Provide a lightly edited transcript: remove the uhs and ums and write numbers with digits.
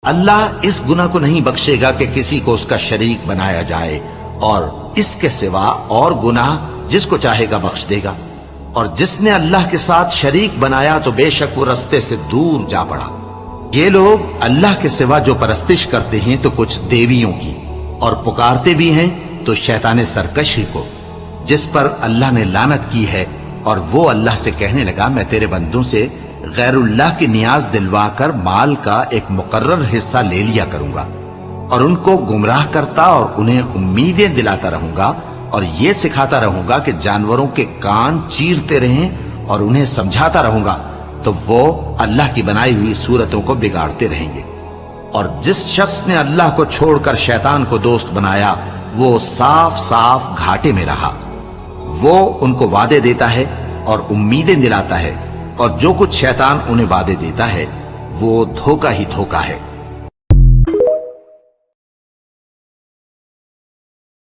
اللہ اس گناہ کو نہیں بخشے گا کہ کسی کو اس کا شریک بنایا جائے، اور اس کے سوا اور گناہ جس کو چاہے گا بخش دے گا، اور جس نے اللہ کے ساتھ شریک بنایا تو بے شک وہ رستے سے دور جا پڑا۔ یہ لوگ اللہ کے سوا جو پرستش کرتے ہیں تو کچھ دیویوں کی، اور پکارتے بھی ہیں تو شیطان سرکشی کو، جس پر اللہ نے لعنت کی ہے، اور وہ اللہ سے کہنے لگا میں تیرے بندوں سے غیر اللہ کی نیاز دلوا کر مال کا ایک مقرر حصہ لے لیا کروں گا، اور ان کو گمراہ کرتا اور انہیں امیدیں دلاتا رہوں گا، اور یہ سکھاتا رہوں گا کہ جانوروں کے کان چیرتے رہیں، اور انہیں سمجھاتا رہوں گا تو وہ اللہ کی بنائی ہوئی صورتوں کو بگاڑتے رہیں گے۔ اور جس شخص نے اللہ کو چھوڑ کر شیطان کو دوست بنایا وہ صاف صاف گھاٹے میں رہا۔ وہ ان کو وعدے دیتا ہے اور امیدیں دلاتا ہے، اور جو کچھ شیطان انہیں وعدے دیتا ہے وہ دھوکہ ہی دھوکہ ہے۔